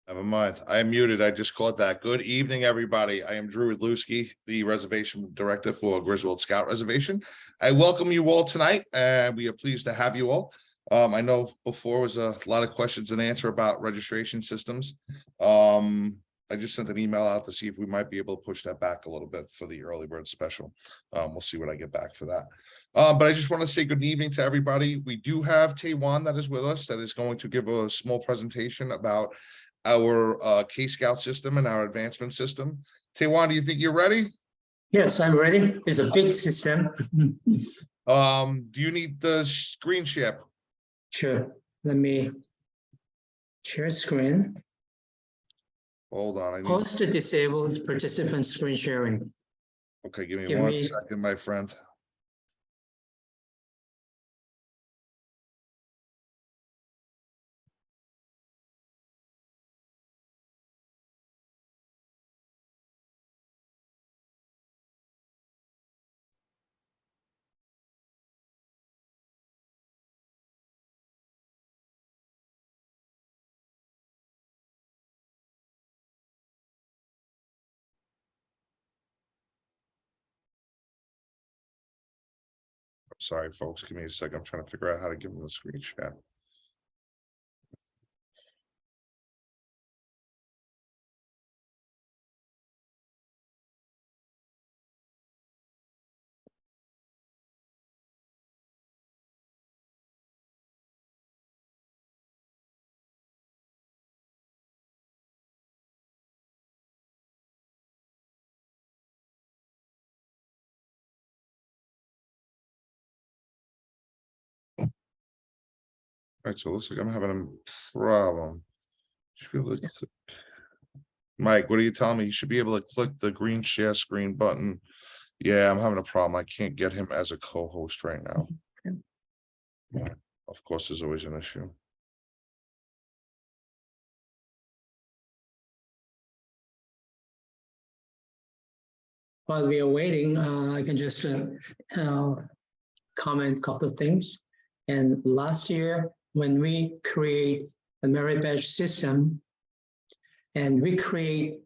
Never mind. I am muted. I just caught that. Good evening, everybody. I am Drew Ludlewski, the reservation director for Griswold Scout Reservation. I welcome you all tonight, and we are pleased to have you all. I know before was a lot of questions and answer about registration systems. I just sent an email out to see if we might be able to push that back a little bit for the early bird special. We'll see what I get back for that. But I just want to say good evening to everybody. We do have Taiwan that is with us that is going to give a small presentation about our K-Scout system and our advancement system. Taiwan, do you think you're ready? Yes, I'm ready. It's a big system. Do you need the screen share? Sure. Let me share screen. Hold on. Host to disabled participant screen sharing. Okay, give me 1 second, my friend. Sorry, folks. Give me a second. I'm trying to figure out how to give them the screen share. All right, so it looks like I'm having a problem. Should be able to click. Mike, what are you telling me? You should be able to click the green share screen button. Yeah, I'm having a problem. I can't get him as a co-host right now. Yeah, of course, there's always an issue. While we are waiting, I can just comment a couple of things. And last year, when we create the merit badge system, and we create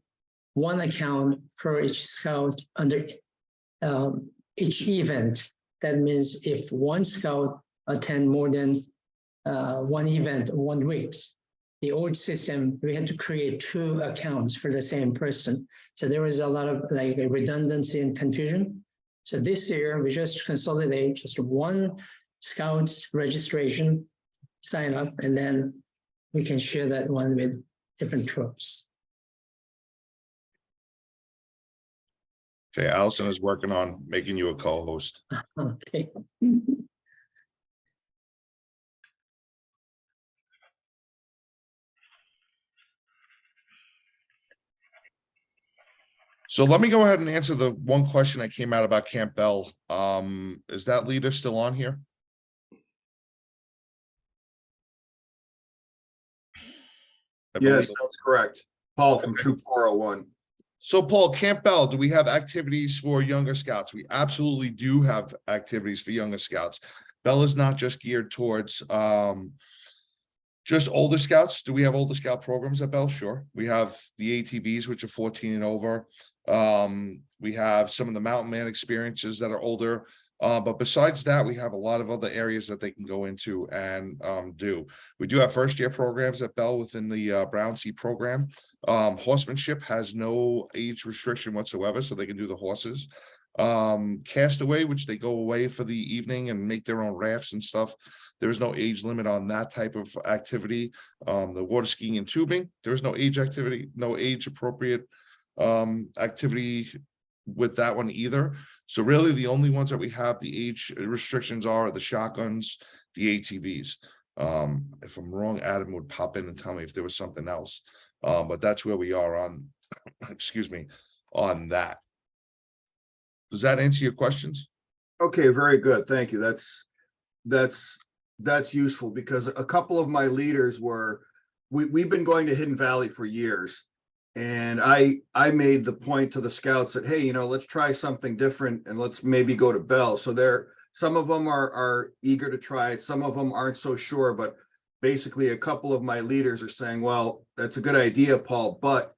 one account for each scout under each event. That means if one scout attend more than one event 1 week, the old system, we had to create 2 accounts for the same person. So there was a lot of like redundancy and confusion. So this year we just consolidate just one scout registration, sign up, and then we can share that one with different troops. Okay, Allison is working on making you a co-host. Okay. So let me go ahead and answer the one question that came out about Camp Bell. Is that leader still on here? Yes, that's correct. Paul from Troop 401. So Paul, Camp Bell, do we have activities for younger scouts? We absolutely do have activities for younger scouts. Bell is not just geared towards just older scouts. Do we have older scout programs at Bell? Sure. We have the ATVs, which are 14 and over. We have some of the mountain man experiences that are older. But besides that, we have a lot of other areas that they can go into and do. We do have first year programs at Bell within the Brown Sea program. Horsemanship has no age restriction whatsoever, so they can do the horses. Castaway, which they go away for the evening and make their own rafts and stuff. There is no age limit on that type of activity. The water skiing and tubing, there is no age activity, no age appropriate activity with that one either. So really the only ones that we have the age restrictions are the shotguns, the ATVs. If I'm wrong, Adam would pop in and tell me if there was something else. But that's where we are on, excuse me, on that. Does that answer your questions? Okay, very good. Thank you. That's useful because a couple of my leaders we've been going to Hidden Valley for years. And I made the point to the scouts that, hey, let's try something different and let's maybe go to Bell. So some of them are eager to try it. Some of them aren't so sure, but basically a couple of my leaders are saying, well, that's a good idea, Paul, but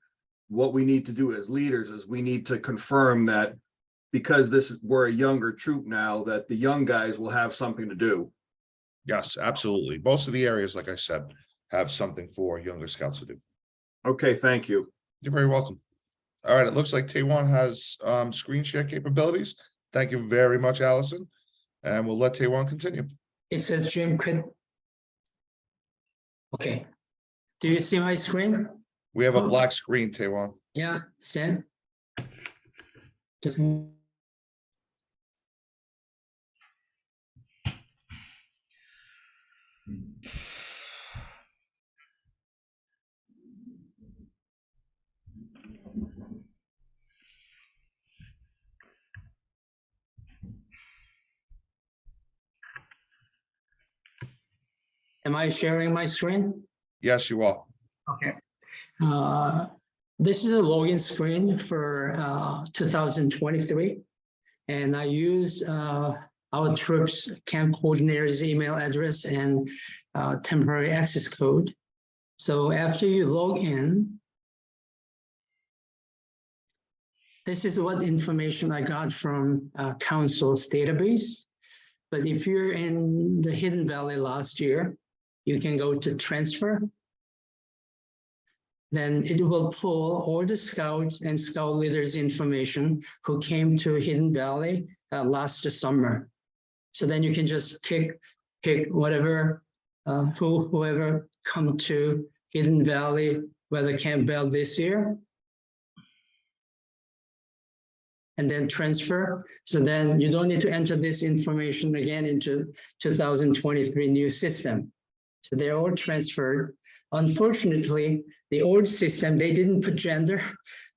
what we need to do as leaders is we need to confirm that because we're a younger troop now, that the young guys will have something to do. Yes, absolutely. Most of the areas, like I said, have something for younger scouts to do. Okay, thank you. You're very welcome. All right, it looks like Taiwan has screen share capabilities. Thank you very much, Allison. And we'll let Taiwan continue. It says Jim could. Okay. Do you see my screen? We have a Oh. black screen, Taiwan. Yeah, send. Just. Am I sharing my screen? Yes, you are. Okay. This is a login screen for 2023. And I use our troops camp coordinator's email address and temporary access code. So after you log in, this is what information I got from council's database. But if you're in the Hidden Valley last year, you can go to transfer. Then it will pull all the scouts and scout leaders information who came to Hidden Valley last summer. So then you can just pick whatever, whoever come to Hidden Valley, whether Camp Bell this year, and then transfer. So then you don't need to enter this information again into 2023 new system. So they're all transferred. Unfortunately, the old system, they didn't put gender.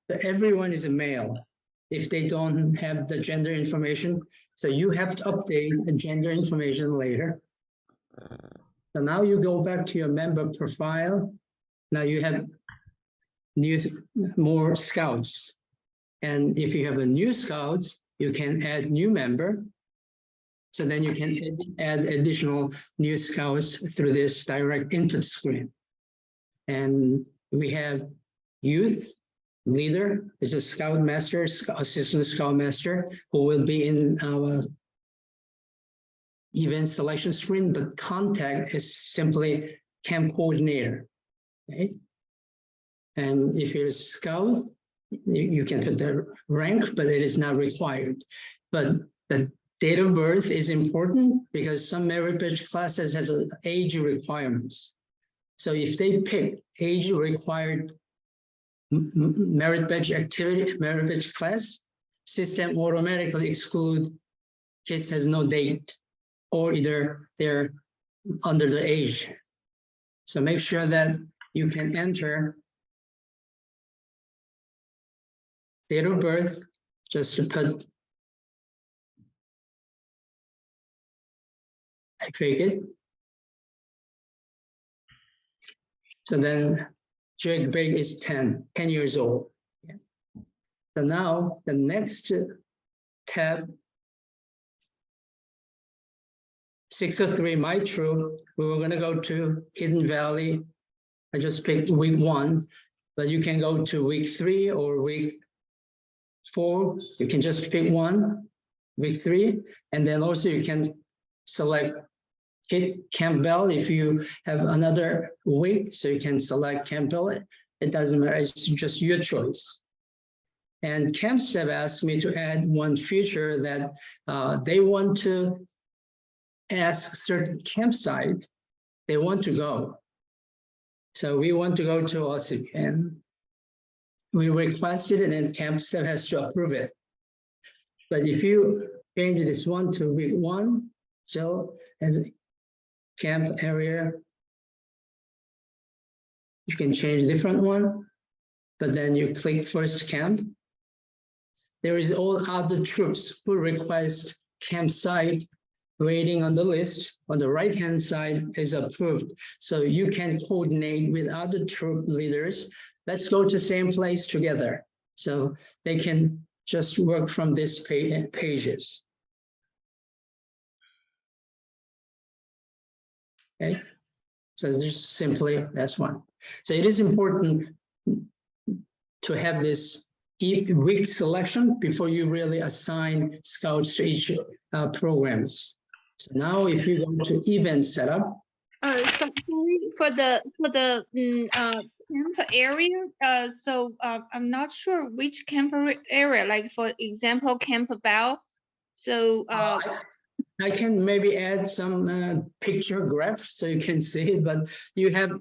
So everyone is a male if they don't have the gender information. So you have to update the gender information later. So now you go back to your member profile. Now you have more scouts. And if you have a new scouts, you can add new member. So then you can add additional new scouts through this direct input screen. And we have youth leader is a scout master, assistant scout master, who will be in our event selection screen, but contact is simply camp coordinator. Okay? And if you're a scout, you can put the rank, but it is not required. But the date of birth is important because some merit badge classes has an age requirements. So if they pick age required merit badge activity, merit badge class, system automatically exclude kids has no date or either they're under the age. So make sure that you can enter date of birth, just to put, I click it. So then Jake Big is 10 years old. Yeah. So now the next tab, 603, my troop, we were gonna go to Hidden Valley. I just picked week 1, but you can go to week 3 or week 4. You can just pick one, week 3, and then also you can select hit Camp Bell if you have another week, so you can select Camp Bell. It doesn't matter, it's just your choice. And Camp Staff asked me to add one feature that they want to ask certain campsite they want to go. So we want to go to Osip, and we requested it, and Camp Staff has to approve it. But if you change this one to week 1, so as a camp area, you can change a different one, but then you click first camp. There is all other troops who request campsite waiting on the list. On the right-hand side is approved. So you can coordinate with other troop leaders. Let's go to same place together. So they can just work from this pages. Okay. So it's just simply that's one. So it is important to have this week selection before you really assign scouts to each programs. So now if you go to event setup. So sorry, for the camp area. I'm not sure which camp area. Like for example, Camp Bell. So I can maybe add some picture graph so you can see it, but you can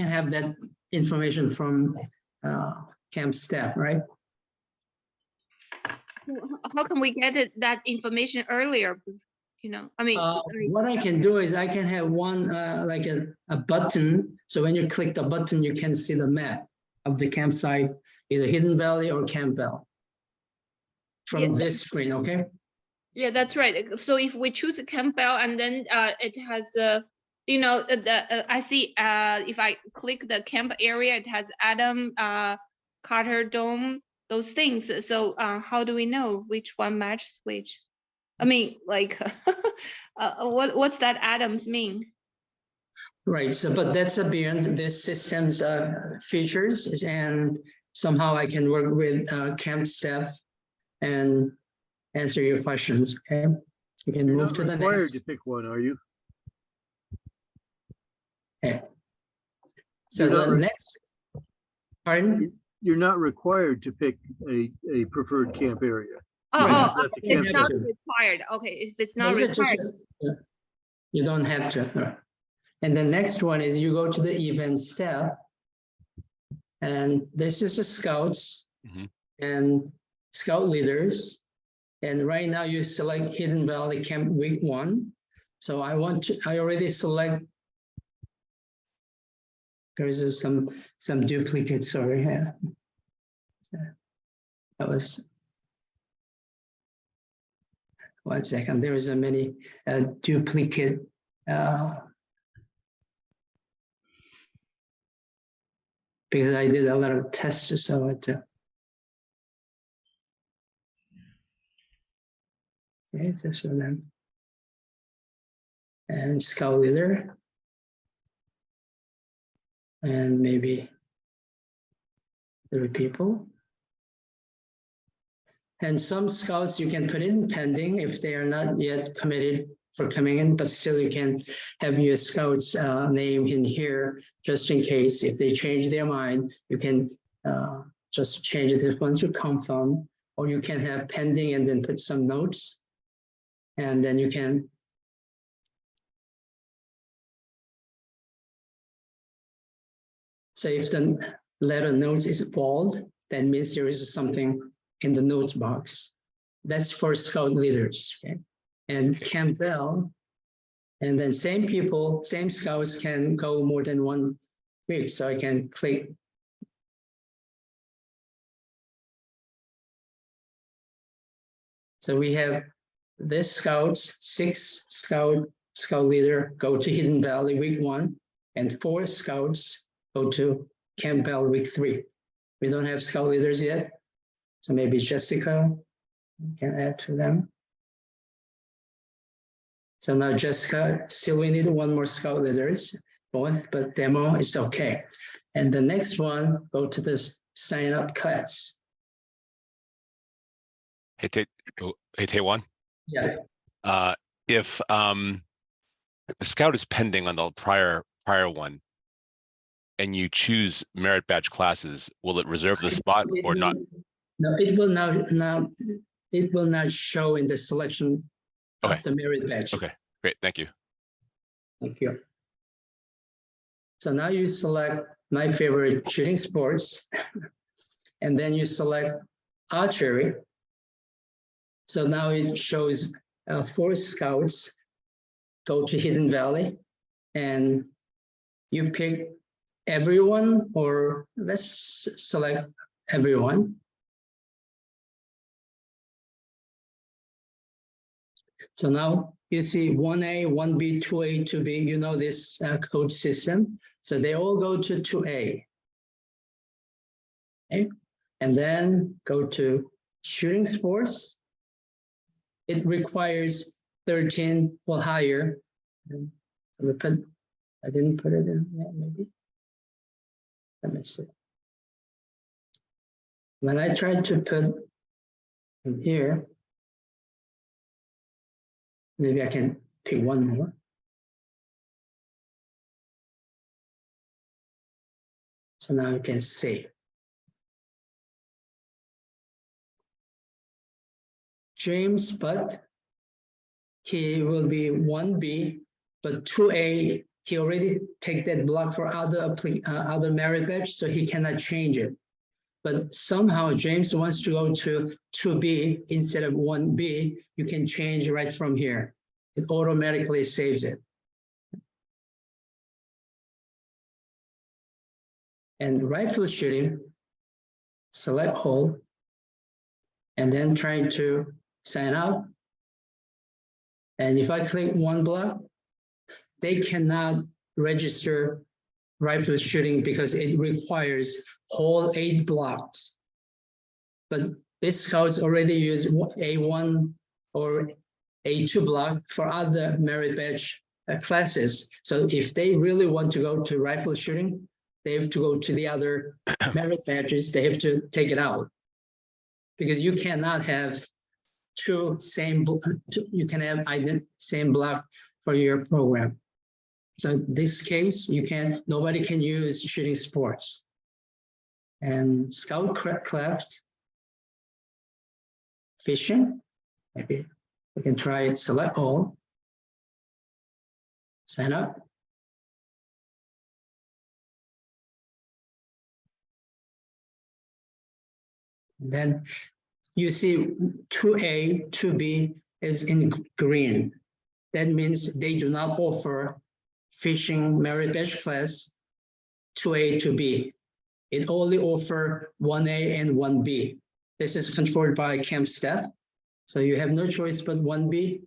have that information from camp staff, right? how can we get that information earlier? You know, I mean, what I can do is I can have one like a button. So when you click the button, you can see the map of the campsite, either Hidden Valley or Camp Bell from this screen, okay? Yeah, that's right. So if we choose Camp Bell and then it has you know, I see if I click the camp area, it has Adam, Carter Dome, those things. So how do we know which one matches which? I mean, like, what's that Adams mean? Right. So, but that's beyond this system's features, and somehow I can work with camp staff and answer your questions. Okay, you can You're move not to the required next. to pick one, are you? Okay. So You're not the next. Pardon? You're not required to pick a preferred camp area. Oh, Right. oh, Let the okay, camp it's not staff- required. Okay, if it's not No, it's just- required. you don't have to. No. And the next one is you go to the event staff, and this is the scouts and scout leaders. And right now you select Hidden Valley Camp Week 1. So I already select. There is some duplicates, sorry. Yeah. That was. One second, there is a many duplicate. Because I did a lot of tests, so it. Okay, this one then. And scout leader. And maybe 3 people. And some scouts you can put in pending if they are not yet committed for coming in, but still you can have your scouts name in here just in case if they change their mind, you can just change this once you confirm, or you can have pending and then put some notes. And then you can. So if the letter notes is bold, that means there is something in the notes box. That's for scout leaders, okay? And Camp Bell, and then same people, same scouts can go more than 1 week. So I can click. So we have this scouts, 6 scout leader go to Hidden Valley week 1, and 4 scouts go to Camp Bell week 3. We don't have scout leaders yet. So maybe Jessica can add to them. So now Jessica, still we need 1 more scout leaders, both, but demo is okay. And the next one, go to this sign up class. Hey, Taewon. Yeah, If the scout is pending on the prior one, and you choose merit badge classes, will it reserve the spot or not? No, it will not show in the selection Okay. of the merit badge. Okay, great, thank you. Thank you. So now you select my favorite shooting sports, and then you select archery. So now it shows 4 scouts go to Hidden Valley, and you pick everyone, or let's select everyone. So now you see 1A, 1B, 2A, 2B, you know this code system. So they all go to 2A. Okay, and then go to shooting sports. It requires 13 or higher. So we put I didn't put it in there, maybe. Let me see. When I tried to put in here, maybe I can pick one more. So now you can see. James, but he will be 1B, but 2A, he already take that block for other merit badge, so he cannot change it. But somehow James wants to go to 2B instead of 1B, you can change right from here. It automatically saves it. And rifle shooting, select hold, and then try to sign up. And if I click one block, they cannot register rifle shooting because it requires whole 8 blocks. But this scouts already use A1 or A2 block for other merit badge classes. So if they really want to go to rifle shooting, they have to go to the other merit badges, they have to take it out. Because you cannot have you can have same block for your program. So in this case, nobody can use shooting sports. And scout craft, fishing, maybe we can try it, select all, sign up. Then you see 2A, 2B is in green. That means they do not offer fishing merit badge class 2A, 2B. It only offers 1A and 1B. This is controlled by camp staff. So you have no choice but 1B,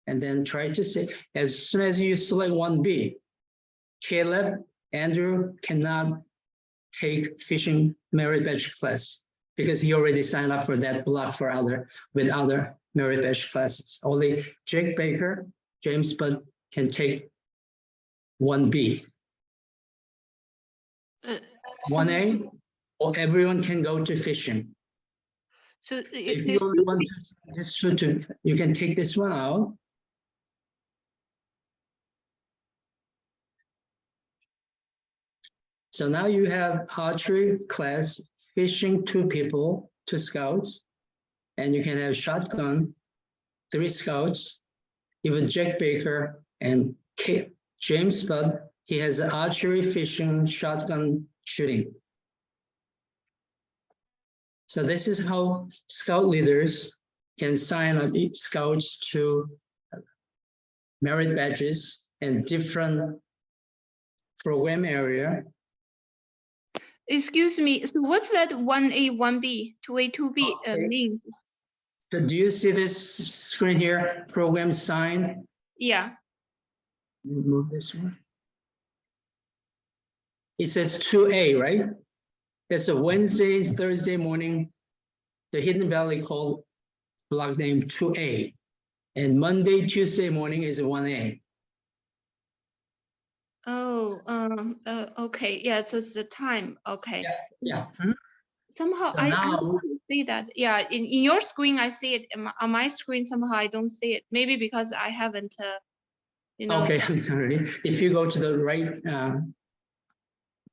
and then try to see, as soon as you select 1B, Caleb, Andrew cannot take fishing merit badge class because he already signed up for that block for other merit badge classes. Only Jake Baker, James Bud can take 1B. 1A, or everyone can go to fishing. So If you only want this to, you can take this one out. So now you have archery class, fishing 2 people, 2 scouts, and you can have shotgun, 3 scouts, even Jack Baker and James Bud, he has archery, fishing, shotgun, shooting. So this is how scout leaders can sign up scouts to merit badges and different program area. excuse me, so what's that 1A, 1B, 2A, 2B Okay. means? So do you see this screen here, program sign? Yeah, Move this one. It says 2A, right? That's a Wednesday, Thursday morning, the Hidden Valley called block name 2A. And Monday, Tuesday morning is 1A. oh, okay, yeah, so it's the time, okay. Yeah. Somehow So I now- don't see that. Yeah, in your screen I see it. On my screen somehow I don't see it. Maybe because I haven't, Okay, I'm sorry. If you go to the right,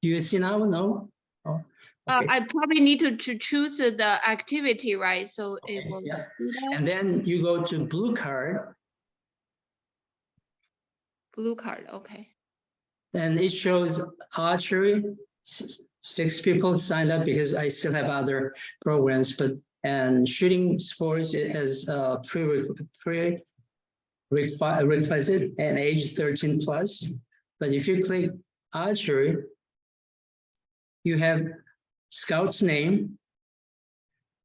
do you see now? No? Oh, okay. I probably need to choose the activity, right? So it Okay, will yeah. do that. And then you go to blue card, Blue card, okay. and it shows archery. 6 people signed up because I still have other programs, and shooting sports, it has prerequisite and age 13 plus. But if you click archery, you have scout's name.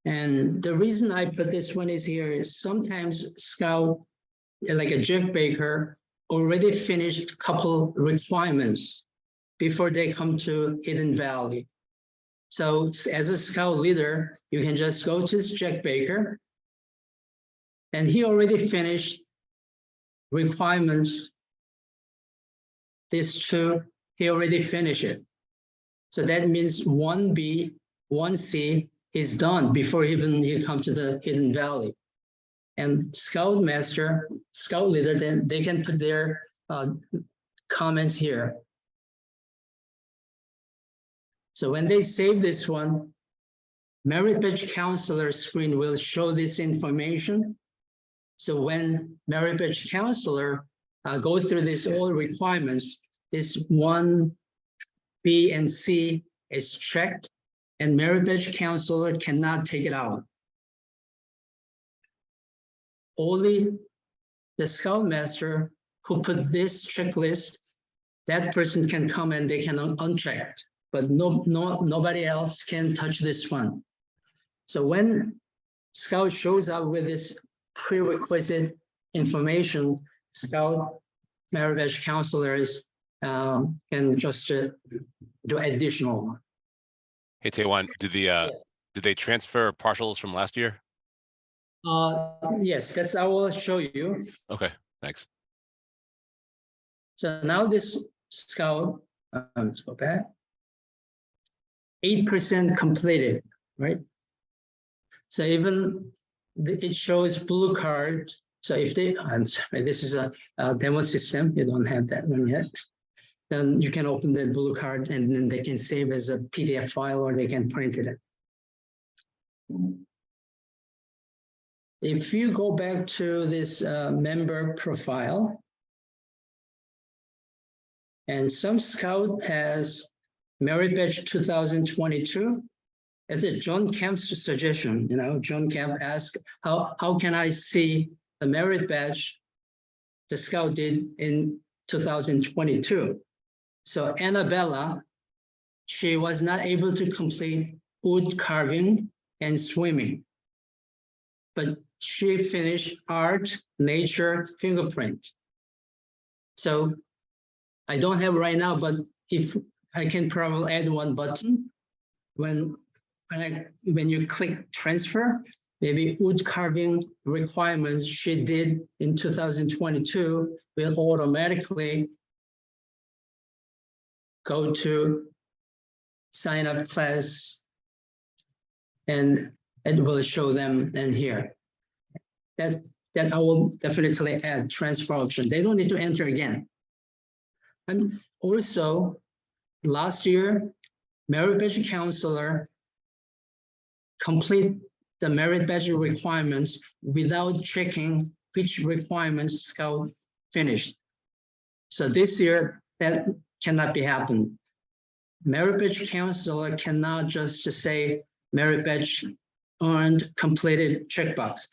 And the reason I put this one is here is sometimes scout, like a Jack Baker, already finished a couple requirements before they come to Hidden Valley. So as a scout leader, you can just go to Jack Baker, and he already finished requirements these two, he already finished it. So that means 1B, 1C is done before even he come to the Hidden Valley. And Scout Master, Scout Leader, then they can put their comments here. So when they save this one, Merit Badge Counselor screen will show this information. So when Merit Badge Counselor go through this all requirements, this 1, B, and C is checked, and Merit Badge Counselor cannot take it out. Only the Scoutmaster who put this checklist, that person can come and they can uncheck, but nobody else can touch this one. So when Scout shows up with this prerequisite information, Scout Merit Badge Counselors can just do additional. Hey, Taewon, did they transfer partials from last year? Yes, that's I will show you. Okay, thanks. So now this Scout, let's go back. 8% completed, right? So even it shows blue card. So if they, I'm sorry, this is a demo system. You don't have that one yet. Then you can open the blue card and then they can save as a PDF file or they can print it. If you go back to this member profile, and some Scout has Merit Badge 2022, it's John Kemp's suggestion. You know, John Kemp asked, how can I see the Merit Badge the Scout did in 2022? So Annabella, she was not able to complete wood carving and swimming, but she finished art, nature, fingerprint. So I don't have right now, but if I can probably add one button, when you click transfer, maybe wood carving requirements she did in 2022 will automatically go to sign up class, and it will show them in here. That I will definitely add transfer option. They don't need to enter again. And also, last year, Merit Badge Counselor complete the Merit Badge requirements without checking which requirements Scout finished. So this year, that cannot be happened. Merit Badge Counselor cannot just say Merit Badge earned, completed checkbox.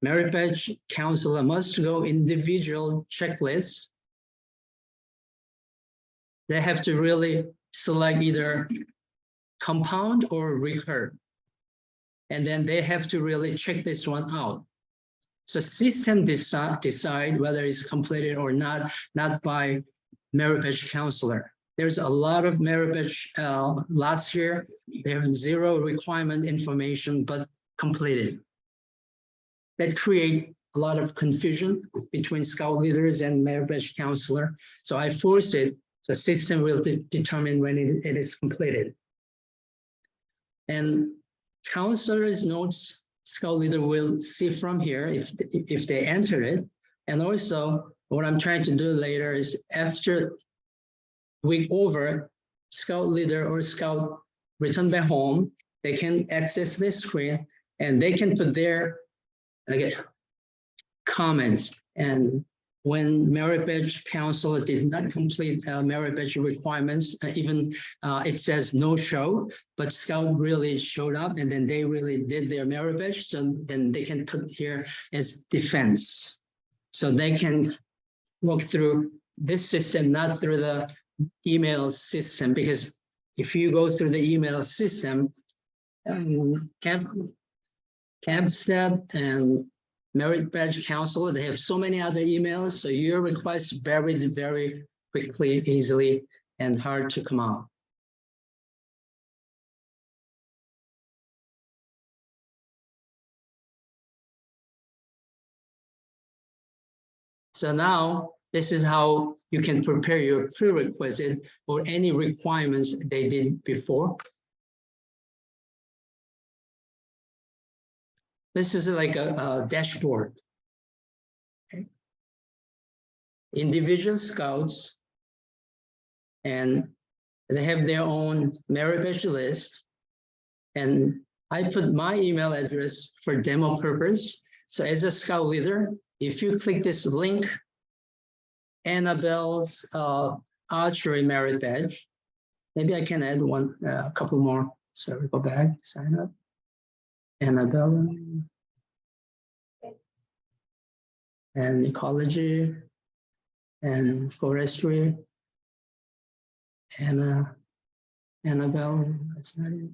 Merit Badge Counselor must go individual checklist. They have to really select either compound or recur. And then they have to really check this one out. So system decide whether it's completed or not by Merit Badge Counselor. There's a lot of Merit Badge last year. There's 0 requirement information, but completed. That create a lot of confusion between Scout leaders and Merit Badge Counselor. So I force it. The system will determine when it is completed. And counselor's notes, Scout leader will see from here if they enter it. And also what I'm trying to do later is after week over, Scout leader or Scout return back home, they can access this screen and they can put their comments. And when Merit Badge Counselor did not complete Merit Badge requirements, even it says no show, but Scout really showed up and then they really did their Merit Badge. So then they can put here as defense. So they can walk through this system, not through the email system, because if you go through the email system, Camp Step and Merit Badge Counselor, they have so many other emails, so your request buried very quickly, easily, and hard to come out. So now This is how you can prepare your prerequisite or any requirements they did before. This is like a dashboard. Okay. Individual scouts, and they have their own merit badge list. And I put my email address for demo purpose. So as a scout leader, if you click this link, Annabelle's archery merit badge, maybe I can add one, a couple more. So go back, sign up. Annabelle and ecology and forestry and Annabelle. That's not it.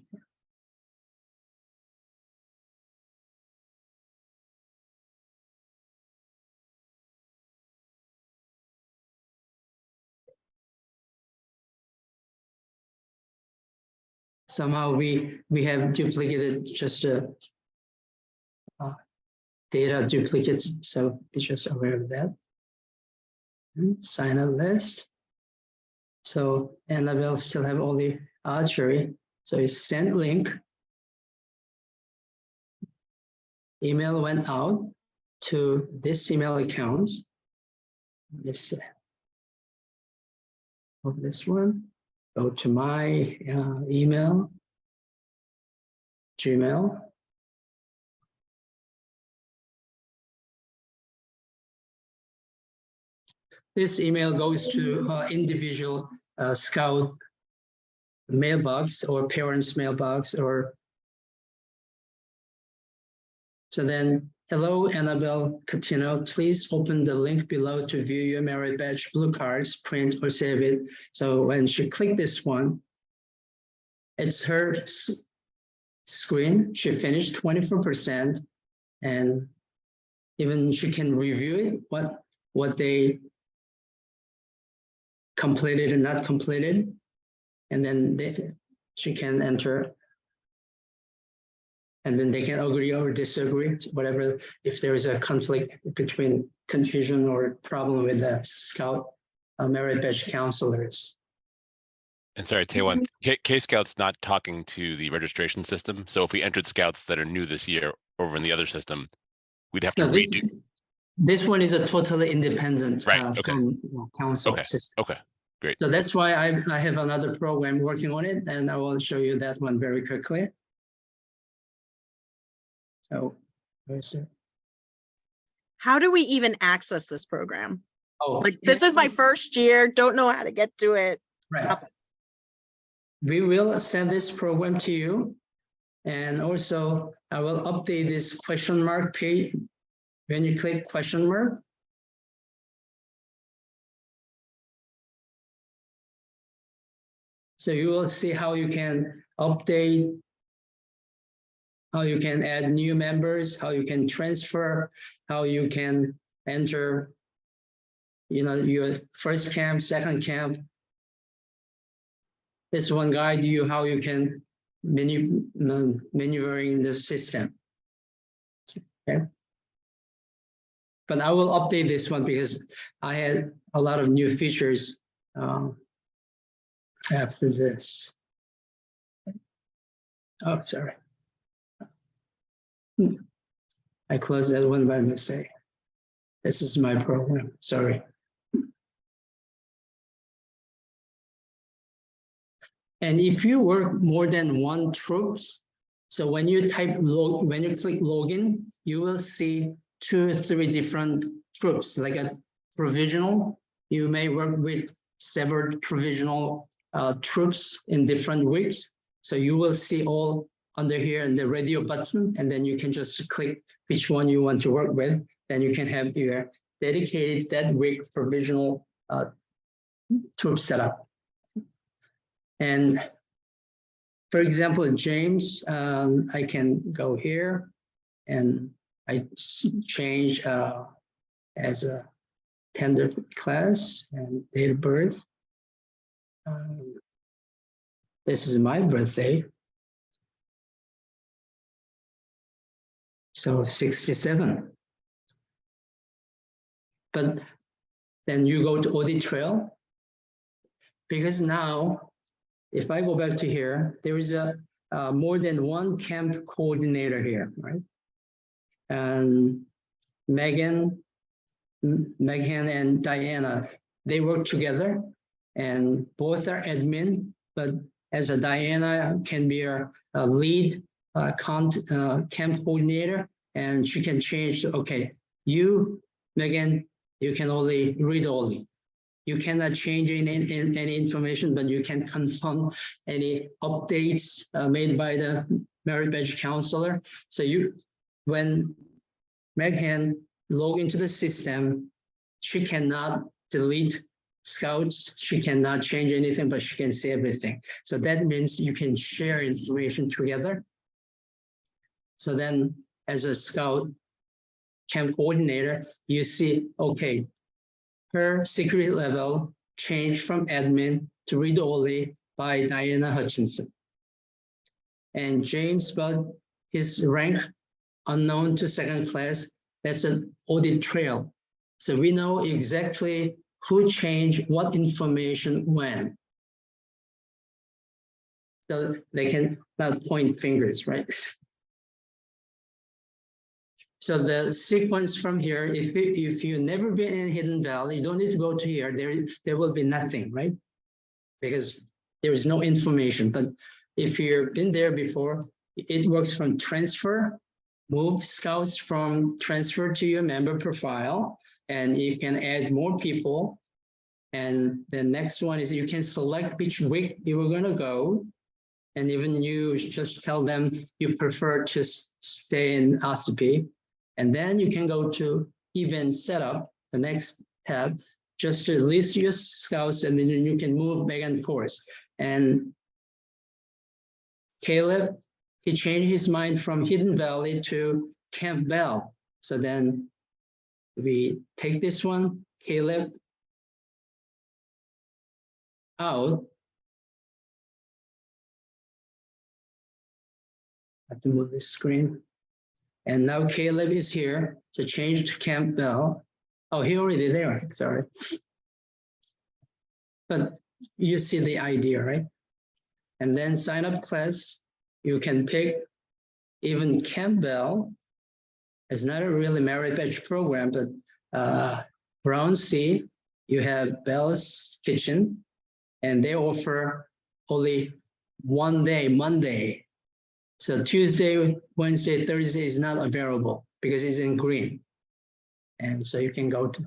Somehow we have duplicated just data duplicates, so be just aware of that. And sign up list. So Annabelle still have all the archery. So it's send link. Email went out to this email account. This of this one. Go to my email, Gmail. This email goes to individual scout mailbox or parents' mailbox, or so then, hello, Annabelle Catino, please open the link below to view your merit badge blue cards, print or save it. So when she clicked this one, it's her screen. She finished 24%, and even she can review it, what they completed and not completed, and then she can enter, and then they can agree or disagree, whatever, if there is a conflict between confusion or problem with the scout merit badge counselors. And sorry, Taewon, K-Scout's not talking to the registration system. So if we entered scouts that are new this year over in the other system, we'd have to No, redo. This one is a totally independent Right, okay. from council Okay. system. Okay, great. So that's why I have another program working on it, and I will show you that one very quickly. So, where's it? How do we even access this program? Oh, Like, this is my first year, don't know how to get to it. right. Nothing. We will send this program to you. And also I will update this question mark page. When you click question mark, so you will see how you can update, how you can add new members, how you can transfer, how you can enter, your first camp, second camp. This one guide you how you can maneuvering the system. Okay. But I will update this one because I had a lot of new features after this. Oh, sorry. I closed that one by mistake. This is my program, sorry. And if you work more than one troops, so when you click login, you will see 2 or 3 different troops, like a provisional. You may work with several provisional troops in different weeks. So you will see all under here in the radio button, and then you can just click which one you want to work with. Then you can have your dedicated that week provisional troop setup. And for example, James, I can go here and I change as a tender class and date of birth. This is my birthday. So 67. But then you go to audit trail. Because now, if I go back to here, there is a more than one camp coordinator here, right? And Megan and Diana, they work together and both are admin, but as a Diana can be a lead camp coordinator, and she can change, okay, you, Megan, you can only read only. You cannot change any information, but you can confirm any updates made by the merit badge counselor. So when Megan log into the system, she cannot delete scouts, she cannot change anything, but she can see everything. So that means you can share information together. So then as a scout camp coordinator, you see, okay, her security level changed from admin to read-only by Diana Hutchinson. And James Budd, his rank unknown to second class, that's an audit trail. So we know exactly who changed what information when. So they can not point fingers, right? So the sequence from here, if you've never been in Hidden Valley, you don't need to go to here. There will be nothing, right? Because there is no information. But if you've been there before, it works from transfer, move scouts from transfer to your member profile, and you can add more people. And the next one is you can select which week you were going to go. And even you just tell them you prefer to stay in OSCP. And then you can go to event setup, the next tab, just to list your scouts, and then you can move back and forth. And Caleb, he changed his mind from Hidden Valley to Camp Bell. So then we take this one, Caleb, out. I have to move this screen. And now Caleb is here to change to Camp Bell. Oh, he already there, sorry. But you see the idea, right? And then sign up class, you can pick even Camp Bell. It's not a really merit badge program, but Brown C, you have Bell's Kitchen, and they offer only one day, Monday. So Tuesday, Wednesday, Thursday is not available because it's in green. And so you can go to.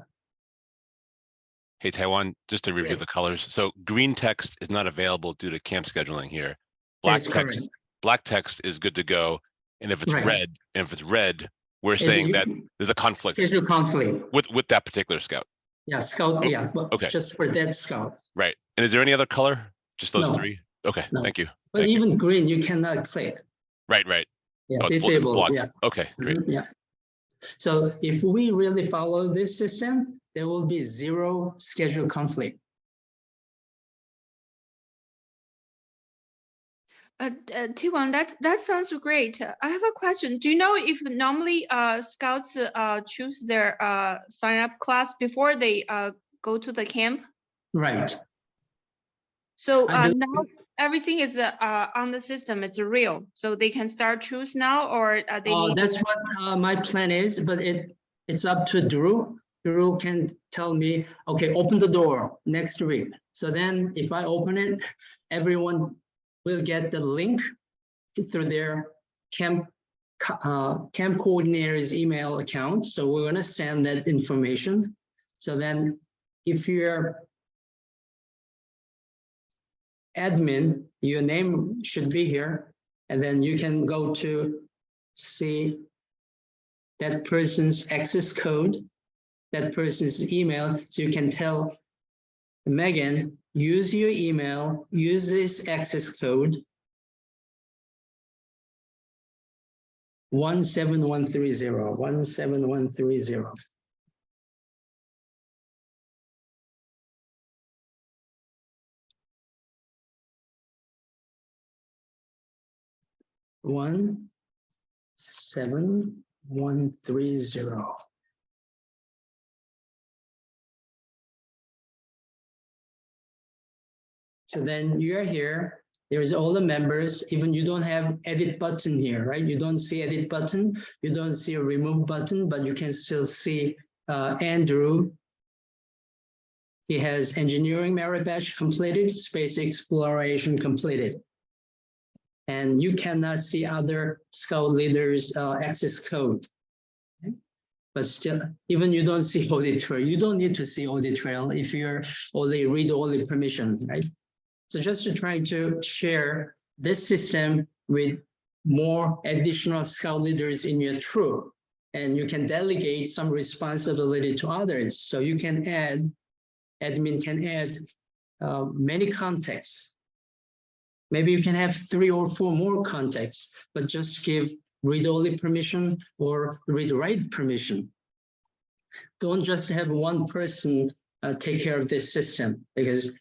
Hey, Taiwan, just to review Yes. the colors. So green text is not available due to camp scheduling here. That's correct. Black text is good to go. And if it's Right. red, we're Is saying it- that there's a conflict Schedule conflict. with that particular scout. Yeah, scout, Oh, yeah, but okay. just for that scout. Right. And is there any other color? Just those No. three? Okay, No. thank you. But Thank you. even green, you cannot click. Right. Yeah, Oh, it's disable, blocked. yeah. Okay, great. Mhm, yeah. So if we really follow this system, there will be zero schedule conflict. T1, that sounds great. I have a question. Do you know if normally scouts choose their sign up class before they go to the camp? Right. So I believe- now everything is on the system. It's real. So they can start choose now, or they need. That's what my plan is, but it's up to Drew. Drew can tell me, okay, open the door next week. So then if I open it, everyone will get the link through their camp coordinator's email account. So we're going to send that information. So then if you're admin, your name should be here, and then you can go to see that person's access code, that person's email, so you can tell Megan, use your email, use this access code 17130. One 7130. So then you're here, there's all the members, even you don't have edit button here, right? You don't see edit button, you don't see a remove button, but you can still see Andrew. He has engineering merit badge completed, space exploration completed. And you cannot see other scout leaders' access code. Okay? But still, even you don't see audit trail, you don't need to see audit trail if you're only read-only permission, right? So just to try to share this system with more additional scout leaders in your troop, and you can delegate some responsibility to others. So you can add, admin can add many contexts. Maybe you can have 3 or 4 more contexts, but just give read-only permission or read-write permission. Don't just have one person take care of this system, because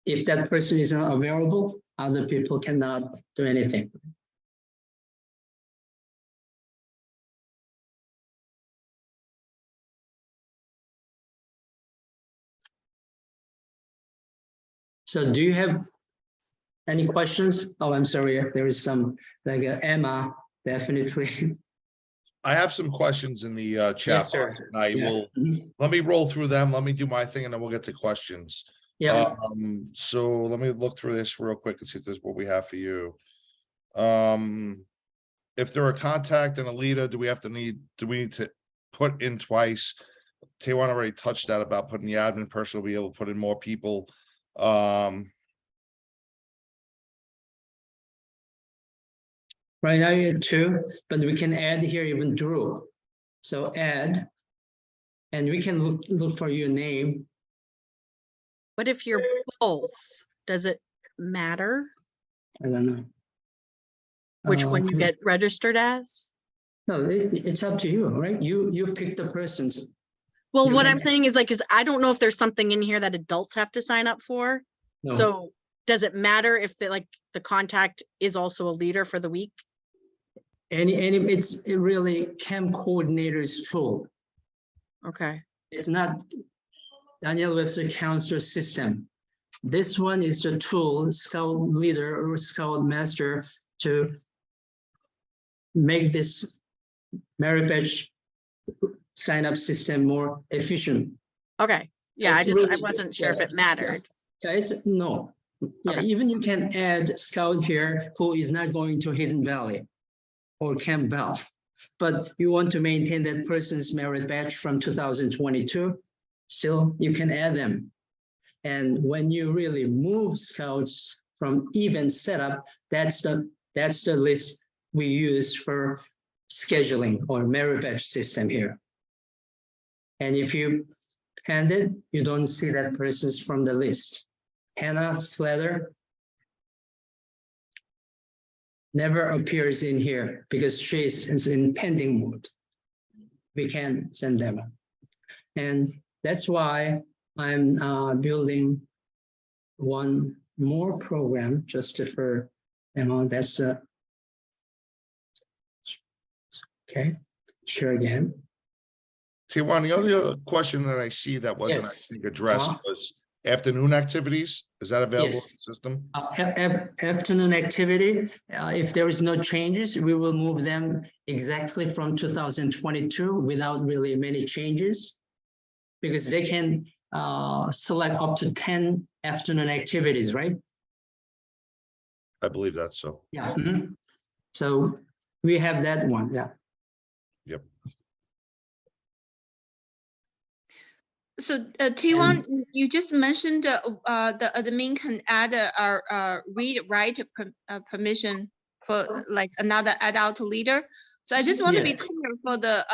if that person is not available, other people cannot do anything. So do you have any questions? Oh, I'm sorry, there is some, like Emma, definitely. I have some questions in the chat. Yes, sir. box, and I Yeah. will, Mhm. let me roll through them. Let me do my thing and then we'll get to questions. Yeah, So let me look through this real quick and see if there's what we have for you. If they're a contact and a leader, do we need to put in twice? Taewon already touched that about putting the admin person will be able to put in more people. right now you have 2, but we can add here even Drew. So add, and we can look for your name. But if you're both, does it matter I don't know. which one you Uh, get registered as? No, it's up to you, right? You pick the persons. Well, You what can- I'm saying is I don't know if there's something in here that adults have to sign up for. No. So does it matter if the contact is also a leader for the week? It's really camp coordinator's tool. Okay. It's not Daniel Webster counselor system. This one is the tool, scout leader or scout master, to make this merit badge sign up system more efficient. Okay. Yeah, It's I really- wasn't sure if yeah, it mattered. Guys, no. Yeah, Okay. even you can add scout here who is not going to Hidden Valley or Camp Bell, but you want to maintain that person's merit badge from 2022, still you can add them. And when you really move scouts from event setup, that's the list we use for scheduling or merit badge system here. And if you hand it, you don't see that person's from the list. Hannah Flatter never appears in here because she's in pending mode. We can send them. And that's why I'm building one more program just for them. That's okay. Sure again. Taewon, the other question that I see that wasn't, I Yes. think, addressed Uh-huh. was afternoon activities. Is that available in Yes. the system? Afternoon activity, if there is no changes, we will move them exactly from 2022 without really many changes, because they can select up to 10 afternoon activities, right? I believe that's so. Yeah. Mhm. So we have that one, yeah. Yep. So T1, you just mentioned the admin can add a read-write permission for like another adult leader. So I just want to be Yes. clear for the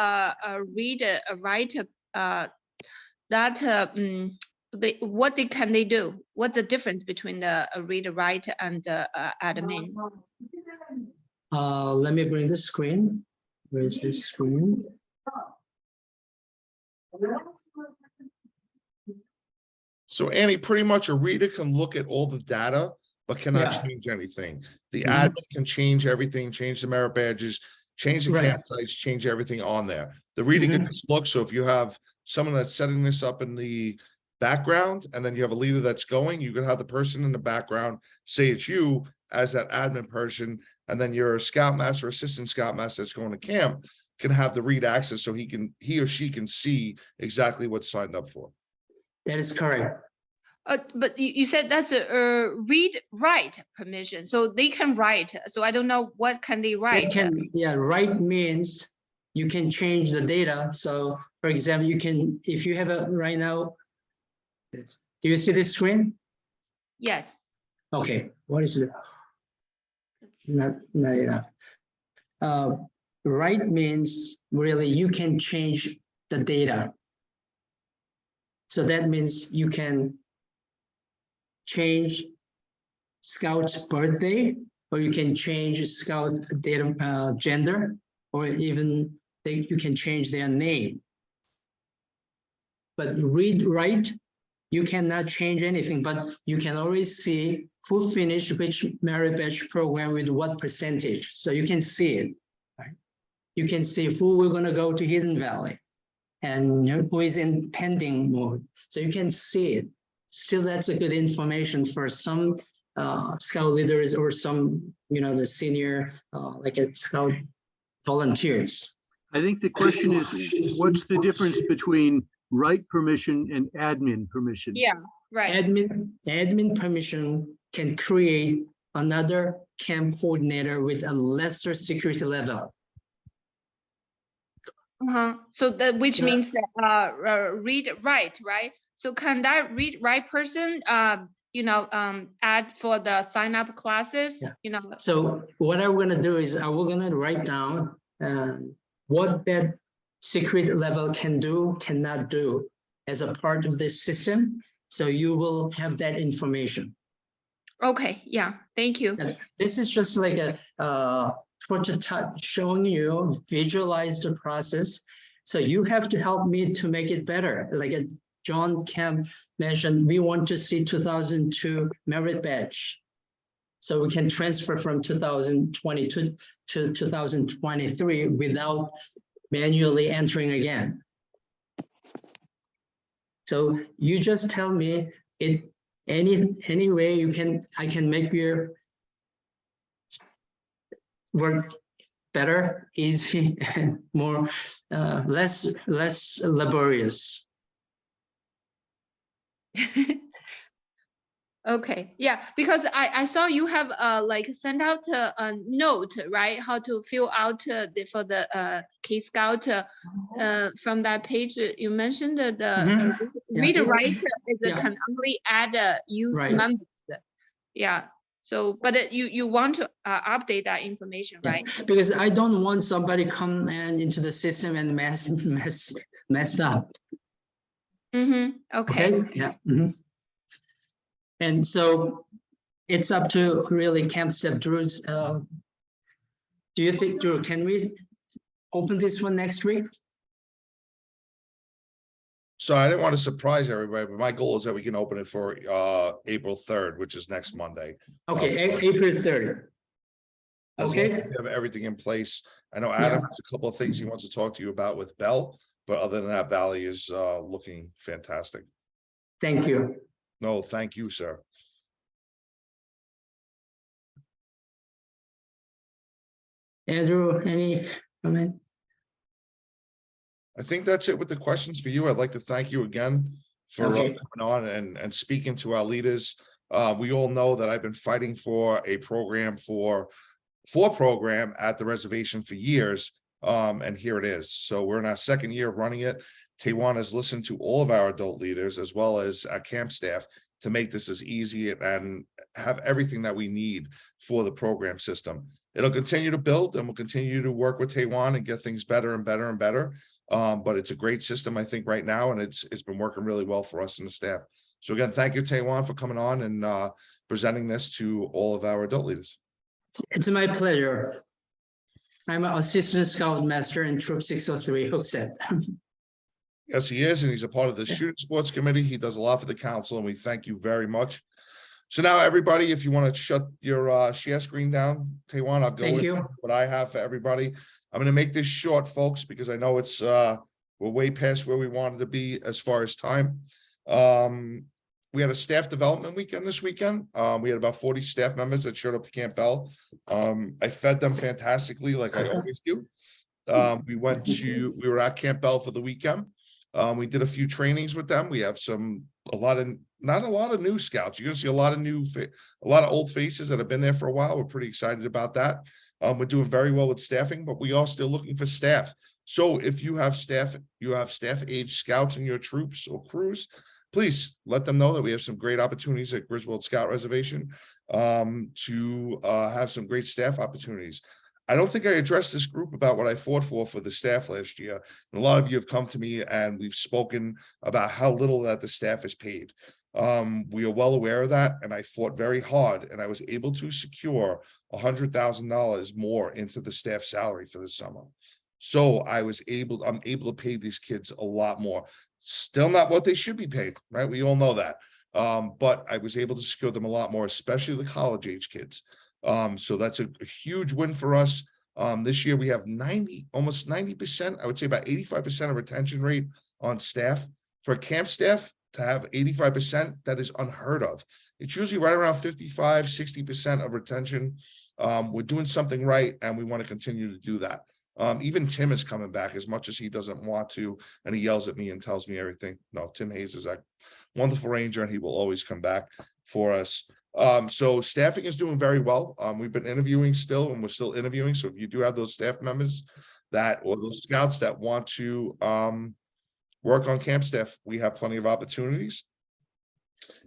read-write what can they do? What's the difference between the read-write and admin? Let me bring the screen. Where's the screen? So Annie, pretty much a reader can look at all the data, but cannot Yeah. change anything. The Mhm. admin can change everything, change the merit badges, change the Right. campsites, change everything on there. The reader can Mhm. just look, so if you have someone that's setting this up in the background, and then you have a leader that's going, you could have the person in the background say it's you as that admin person, and then your scoutmaster, assistant scoutmaster that's going to camp can have the read access so he or she can see exactly what's signed up for. That is correct. But you said that's a read write permission, so they can write. So I don't know what can they They write. can, yeah, write means you can change the data. So for example, you can, if you have a right now, do you see this screen? Yes. Okay, what is it? Not enough. Write means really you can change the data. So that means you can change Scout's birthday, or you can change Scout data gender, or even you can change their name. But read write, you cannot change anything, but you can always see who finished which merit badge program with what percentage. So you can see it. Right? You can see who we're going to go to Hidden Valley and who is in pending mode. So you can see it. Still, that's a good information for some Scout leaders or some, the senior, like a Scout volunteers. I think the question is, what's the difference between write permission and admin permission? Yeah. Right. Admin permission can create another camp coordinator with a lesser security level. So that which Yeah. means that read write, right? So can that read write person add for the sign up classes? Yeah. So what I'm gonna do is we're gonna write down what that secret level can do, cannot do as a part of this system. So you will have that information. Okay, yeah, thank you. And this is just like a prototype showing you visualize the process. So you have to help me to make it better. Like John Kemp mentioned, we want to see 2002 merit badge. So we can transfer from 2022 to 2023 without manually entering again. So you just tell me any way you can, I can make your work better, easy, and more less laborious. Okay, yeah, because I saw you have like send out a note, right? How to fill out for the K Scout from that page you mentioned the read write can only add youth members. Yeah. So, but you want to update that information, right? Because I don't want somebody come and into the system and mess up. Okay. Yeah. And so it's up to really camp step Drew's. Do you think, Drew, can we open this one next week? So I didn't want to surprise everybody, but my goal is that we can open it for April 3rd, which is next Monday. Okay, April 3rd. As long Okay. as we have everything in place. I know Adam has a couple of things he wants to talk to you about with Bell, but other than that, Valley is looking fantastic. Thank you. No, thank you, sir. Andrew, any comment? I think that's it with the questions for you. I'd like to thank you again for Okay. coming on and speaking to our leaders. We all know that I've been fighting for a program for program at the reservation for years. And here it is. So we're in our second year of running it. Taiwan has listened to all of our adult leaders as well as our camp staff to make this as easy and have everything that we need for the program system. It'll continue to build and we'll continue to work with Taiwan and get things better and better and better. But it's a great system, I think, right now, and it's been working really well for us and the staff. So again, thank you, Taiwan, for coming on and presenting this to all of our adult leaders. It's my pleasure. I'm an assistant scoutmaster in Troop 603, Hooksett. Yes, he is, and he's a part of the Shooting Sports Committee. He does a lot for the council, and we thank you very much. So now, everybody, if you want to shut your share screen down, Taiwan, I'll go Thank with you. what I have for everybody. I'm going to make this short, folks, because I know it's we're way past where we wanted to be as far as time. We had a staff development weekend this weekend. We had about 40 staff members that showed up to Camp Bell. I fed them fantastically, like I always do. We were at Camp Bell for the weekend. We did a few trainings with them. We have not a lot of new scouts. You're gonna see a lot of old faces that have been there for a while. We're pretty excited about that. We're doing very well with staffing, but we are still looking for staff. So if you have staff age scouts in your troops or crews, please let them know that we have some great opportunities at Griswold Scout Reservation to have some great staff opportunities. I don't think I addressed this group about what I fought for the staff last year. And a lot of you have come to me and we've spoken about how little that the staff is paid. We are well aware of that, and I fought very hard, and I was able to secure $100,000 more into the staff salary for the summer. So I'm able to pay these kids a lot more. Still not what they should be paid, right? We all know that. But I was able to secure them a lot more, especially the college age kids. So that's a huge win for us. This year we have almost 90%, I would say about 85% of retention rate on staff. For camp staff to have 85%, that is unheard of. It's usually right around 55, 60% of retention. We're doing something right, and we want to continue to do that. Even Tim is coming back, as much as he doesn't want to, and he yells at me and tells me everything. No, Tim Hayes is a wonderful ranger, and he will always come back for us. So staffing is doing very well. We've been interviewing still, and we're still interviewing. So if you do have those staff members or those scouts that want to work on camp staff, we have plenty of opportunities.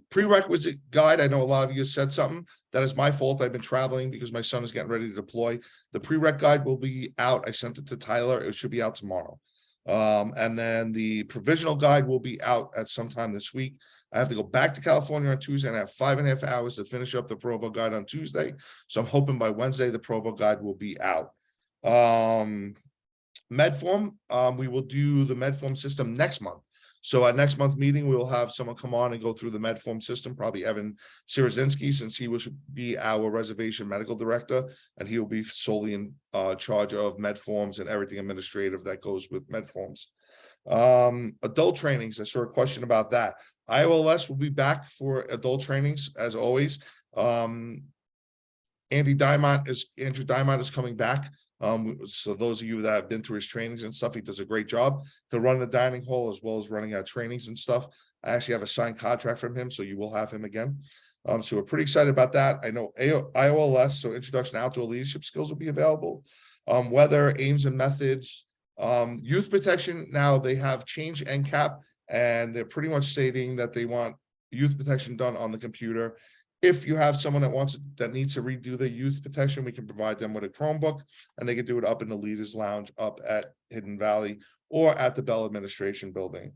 Prerequisite guide. I know a lot of you said something. That is my fault. I've been traveling because my son is getting ready to deploy. The prereq guide will be out. I sent it to Tyler. It should be out tomorrow. And then the provisional guide will be out at some time this week. I have to go back to California on Tuesday, and I have 5.5 hours to finish up the Provo guide on Tuesday. So I'm hoping by Wednesday, the Provo guide will be out. Medform, we will do the Medform system next month. So at next month meeting, we will have someone come on and go through the Medform system, probably Evan Sirazinski, since he will be our reservation medical director, and he will be solely in charge of Medforms and everything administrative that goes with Medforms. Adult trainings, I saw a question about that. IOLS will be back for adult trainings as always. Andrew Diamond is coming back. So those of you that have been through his trainings and stuff, he does a great job. He'll run the dining hall as well as running our trainings and stuff. I actually have a signed contract from him, so you will have him again. So we're pretty excited about that. I know IOLS, so Introduction to Outdoor Leadership Skills, will be available. Weather, aims and methods, youth protection. Now they have changed NCAP, and they're pretty much stating that they want youth protection done on the computer. If you have someone that needs to redo the youth protection, we can provide them with a Chromebook, and they can do it up in the Leaders Lounge up at Hidden Valley or at the Bell Administration Building.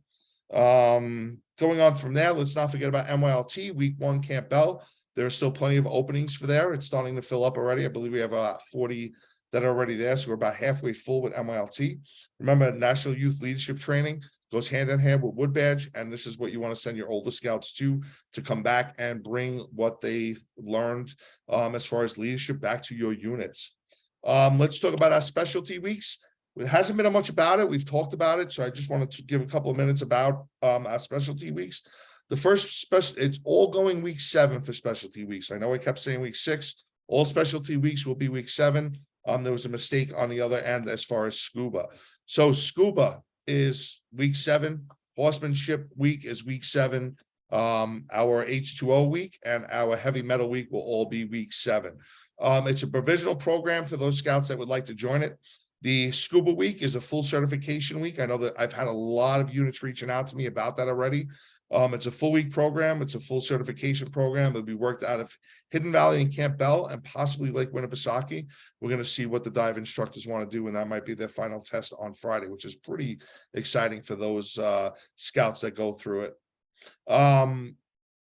Going on from there, let's not forget about MYLT Week 1 Camp Bell. There are still plenty of openings for there. It's starting to fill up already. I believe we have 40 that are already there, so we're about halfway full with MYLT. Remember, National Youth Leadership Training goes hand in hand with Wood Badge, and this is what you want to send your older scouts to come back and bring what they learned as far as leadership back to your units. Let's talk about our specialty weeks. It hasn't been much about it. We've talked about it, so I just wanted to give a couple of minutes about our specialty weeks. The first it's all going week 7 for specialty weeks. I know I kept saying week 6. All specialty weeks will be week 7. There was a mistake on the other end as far as scuba. So scuba is week 7. Horsemanship week is week 7. Our H2O week and our heavy metal week will all be week 7. It's a provisional program for those scouts that would like to join it. The scuba week is a full certification week. I know that I've had a lot of units reaching out to me about that already. It's a full week program. It's a full certification program. It'll be worked out of Hidden Valley and Camp Bell and possibly Lake Winnipesaukee. We're going to see what the dive instructors want to do, and that might be their final test on Friday, which is pretty exciting for those scouts that go through it.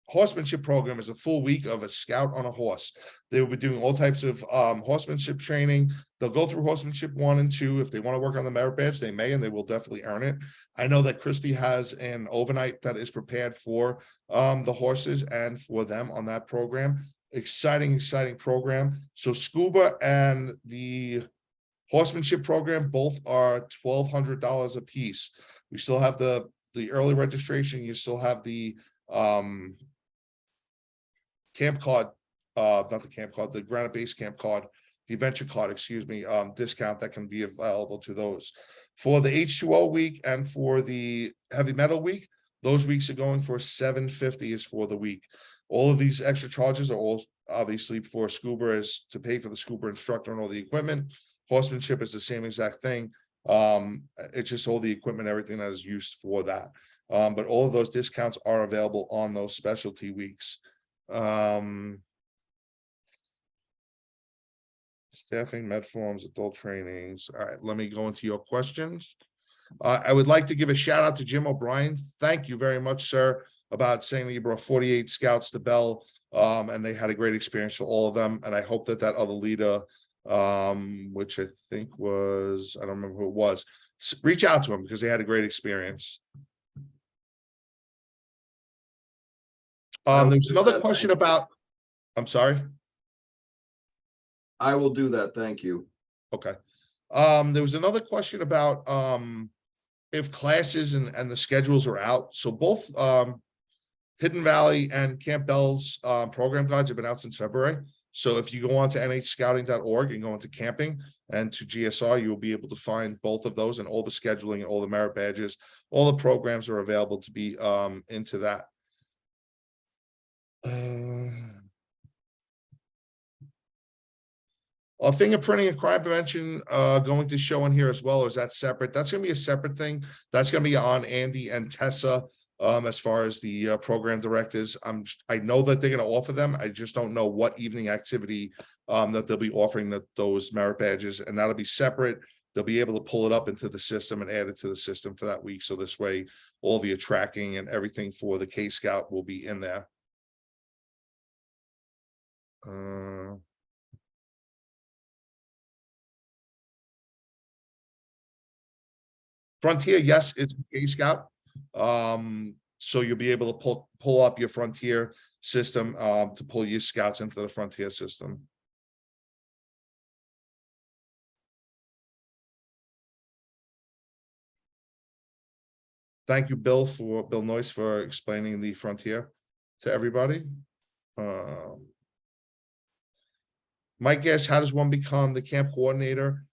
Horsemanship program is a full week of a scout on a horse. They will be doing all types of horsemanship training. They'll go through horsemanship 1 and 2. If they want to work on the merit badge, they may, and they will definitely earn it. I know that Christy has an overnight that is prepared for the horses and for them on that program. Exciting program. So scuba and the horsemanship program both are $1,200 a piece. We still have the the early registration, you still have the camp card, not the camp card, the Granite Base Camp card, the adventure card, excuse me, discount that can be available to those. For the H2O week and for the heavy metal week, those weeks are going for $750 is for the week. All of these extra charges are all obviously for scuba, is to pay for the scuba instructor and all the equipment. Horsemanship is the same exact thing. It's just all the equipment, everything that is used for that. But all of those discounts are available on those specialty weeks. Staffing, med forms, adult trainings. All right, let me go into your questions. I would like to give a shout out to Jim O'Brien. Thank you very much, sir, about saying that you brought 48 scouts to Bell, and they had a great experience for all of them. And I hope that that other leader, which I think was, I don't remember who it was, reach out to him because they had a great experience. There's another question about, I'm sorry. I will do that. Thank you. Okay. There was another question about if classes and the schedules are out. So both Hidden Valley and Camp Bell's program guides have been out since February. So if you go on to nhscouting.org and go into camping and to GSR, you'll be able to find both of those, and all the scheduling and all the merit badges, all the programs are available to be into that. Fingerprinting and crime prevention going to show in here as well, or is that separate? That's going to be a separate thing. That's going to be on Andy and Tessa as far as the program directors. I know that they're going to offer them. I just don't know what evening activity that they'll be offering those merit badges, and that'll be separate. They'll be able to pull it up into the system and add it to the system for that week. So this way, all of your tracking and everything for the K-Scout will be in there. Frontier, yes, it's K-Scout. So you'll be able to pull up your Frontier system to pull your scouts into the Frontier system. Thank you, Bill Noyce, for explaining the Frontier to everybody. My guess, how does one become the camp coordinator?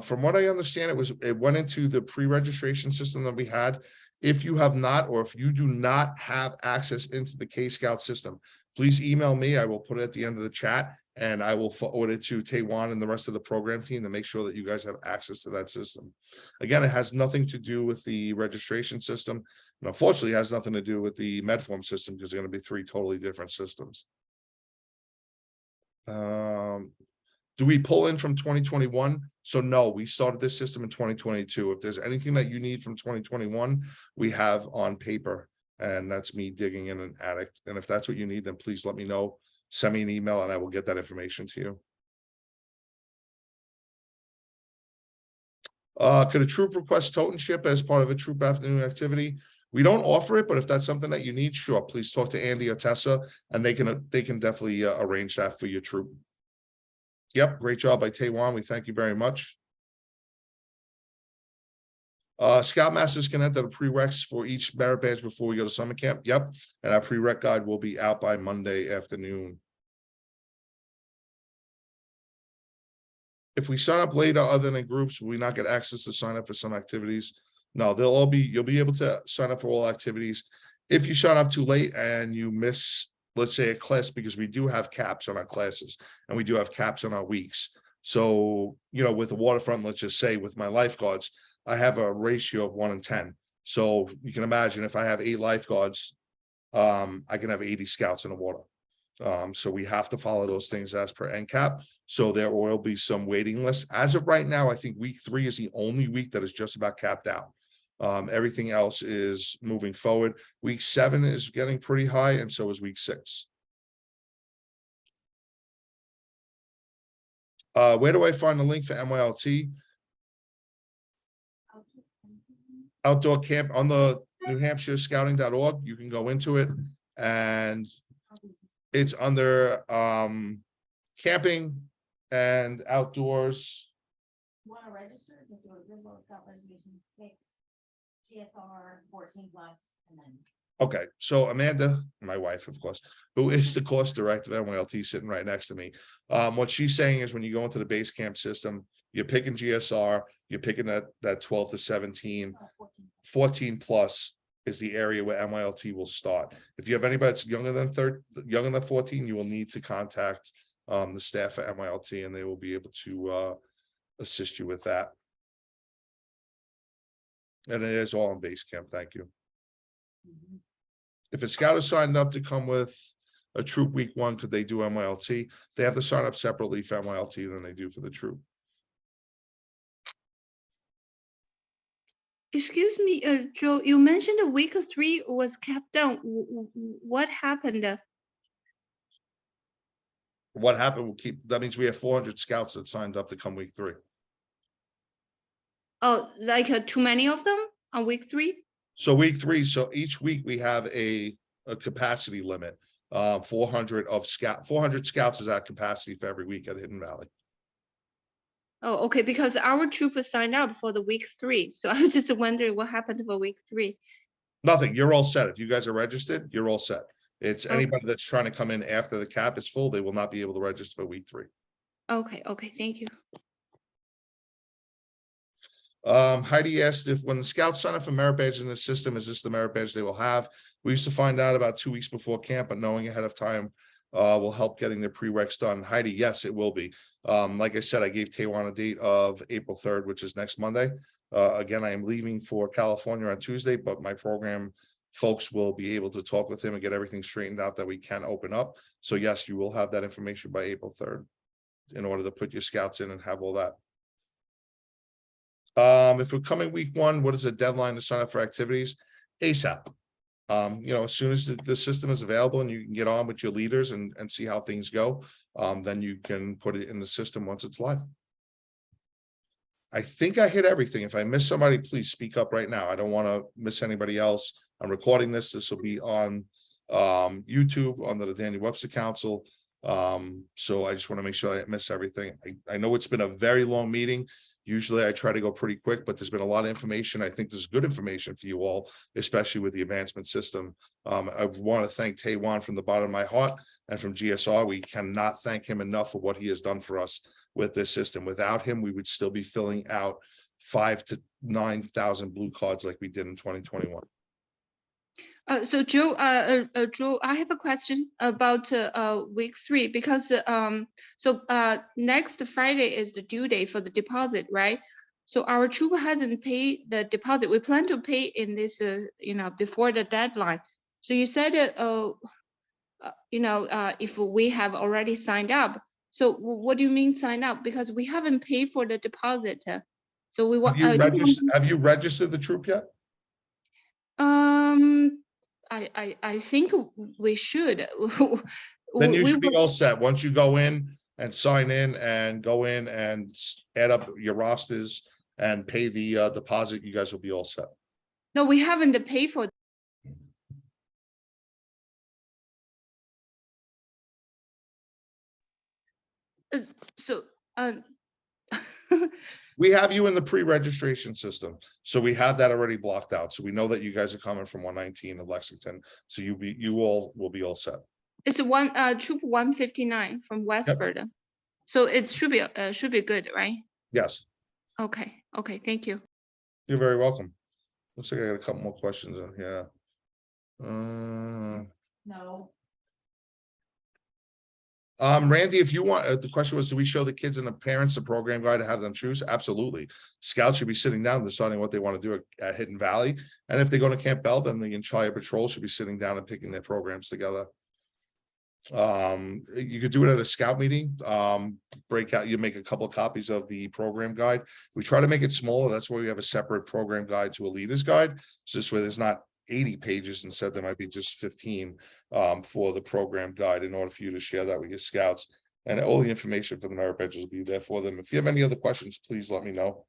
From what I understand, it went into the pre-registration system that we had. If you have not, or if you do not have access into the K-Scout system, please email me. I will put it at the end of the chat, and I will forward it to Taiwan and the rest of the program team to make sure that you guys have access to that system. Again, it has nothing to do with the registration system, and unfortunately, it has nothing to do with the Medform system, because they're going to be 3 totally different systems. Do we pull in from 2021? So no, we started this system in 2022. If there's anything that you need from 2021, we have on paper, and that's me digging in an attic. And if that's what you need, then please let me know. Send me an email and I will get that information to you. Could a troop request totem ship as part of a troop afternoon activity? We don't offer it, but if that's something that you need, sure, please talk to Andy or Tessa, and they can definitely arrange that for your troop. Yep, great job by Taiwan. We thank you very much. Scoutmasters can enter the prereqs for each merit badge before we go to summer camp. Yep, and our prereq guide will be out by Monday afternoon. If we sign up later, other than groups, will we not get access to sign up for some activities? No, you'll be able to sign up for all activities. If you sign up too late and you miss, let's say, a class, because we do have caps on our classes and we do have caps on our weeks. So, with the waterfront, let's just say with my lifeguards, I have a ratio of 1 in 10. So you can imagine if I have 8 lifeguards, I can have 80 scouts in the water. So we have to follow those things as per NCAP. So there will be some waiting lists. As of right now, I think week 3 is the only week that is just about capped out. Everything else is moving forward. Week 7 is getting pretty high, and so is week 6. Where do I find the link for MYLT? Outdoor camp on the New Hampshire Scouting.org. You can go into it, and it's under camping and outdoors. Want to register? If you want to Scout registration, take GSR 14 plus, and then. Okay, so Amanda, my wife, of course, who is the course director of NYLT, sitting right next to me. What she's saying is when you go into the base camp system, you're picking GSR, you're picking that 12 to 17, 14 plus is the area where MYLT will start. If you have anybody that's younger than 14, you will need to contact the staff at MYLT, and they will be able to assist you with that. And it is all in base camp. Thank you. If a scout is signed up to come with a troop week 1, could they do MYLT? They have to sign up separately for MYLT than they do for the troop. Excuse me, Joe, you mentioned the week 3 was kept down. What happened? What happened will keep, that means we have 400 scouts that signed up to come week 3. Oh, like too many of them on week 3? So week 3, so each week we have a capacity limit. 400 scouts is at capacity for every week at Hidden Valley. Oh, okay, because our troop was signed up for the week 3. So I was just wondering what happened for week 3. Nothing, you're all set. If you guys are registered, you're all set. It's Okay. anybody that's trying to come in after the cap is full, they will not be able to register for week 3. Okay, thank you. Heidi asked if when the scouts sign up for merit badges in the system, is this the merit badge they will have? We used to find out about 2 weeks before camp, but knowing ahead of time will help getting the prereqs done. Heidi, yes, it will be. Like I said, I gave Taiwan a date of April 3rd, which is next Monday. Again, I am leaving for California on Tuesday, but my program folks will be able to talk with him and get everything straightened out that we can open up. So yes, you will have that information by April 3rd in order to put your scouts in and have all that. If we're coming week 1, what is the deadline to sign up for activities? ASAP. As soon as the system is available and you can get on with your leaders and see how things go, then you can put it in the system once it's live. I think I hit everything. If I miss somebody, please speak up right now. I don't want to miss anybody else. I'm recording this. This will be on YouTube under the Daniel Webster Council. So I just want to make sure I didn't miss everything. I know it's been a very long meeting. Usually I try to go pretty quick, but there's been a lot of information. I think this is good information for you all, especially with the advancement system. I want to thank Taiwan from the bottom of my heart and from GSR. We cannot thank him enough for what he has done for us with this system. Without him, we would still be filling out 5,000 to 9,000 blue cards like we did in 2021. So Joe, Joe, I have a question about week 3 because next Friday is the due date for the deposit, right? So our troop hasn't paid the deposit. We plan to pay in this, before the deadline. So you said, if we have already signed up. So what do you mean sign up? Because we haven't paid for the deposit. So we want. Have you registered the troop yet? I think we should. Then you should be all set. Once you go in and sign in and go in and add up your rosters and pay the deposit, you guys will be all set. No, we haven't paid for. So, we have you in the pre-registration system, so we have that already blocked out. So we know that you guys are coming from 119 to Lexington. So you all will be all set. It's troop 159 from Westford. Yep. So it should be good, right? Yes. Okay. Thank you. You're very welcome. Looks like I got a couple more questions in here. No. Randy, if you want, the question was, do we show the kids and the parents the program guide to have them choose? Absolutely. Scouts should be sitting down deciding what they want to do at Hidden Valley. And if they go to Camp Bell, then the entire patrol should be sitting down and picking their programs together. You could do it at a scout meeting. You make a couple of copies of the program guide. We try to make it smaller. That's why we have a separate program guide to a leader's guide. So this way there's not 80 pages, instead there might be just 15 for the program guide, in order for you to share that with your scouts. And all the information for the merit badges will be there for them. If you have any other questions, please let me know.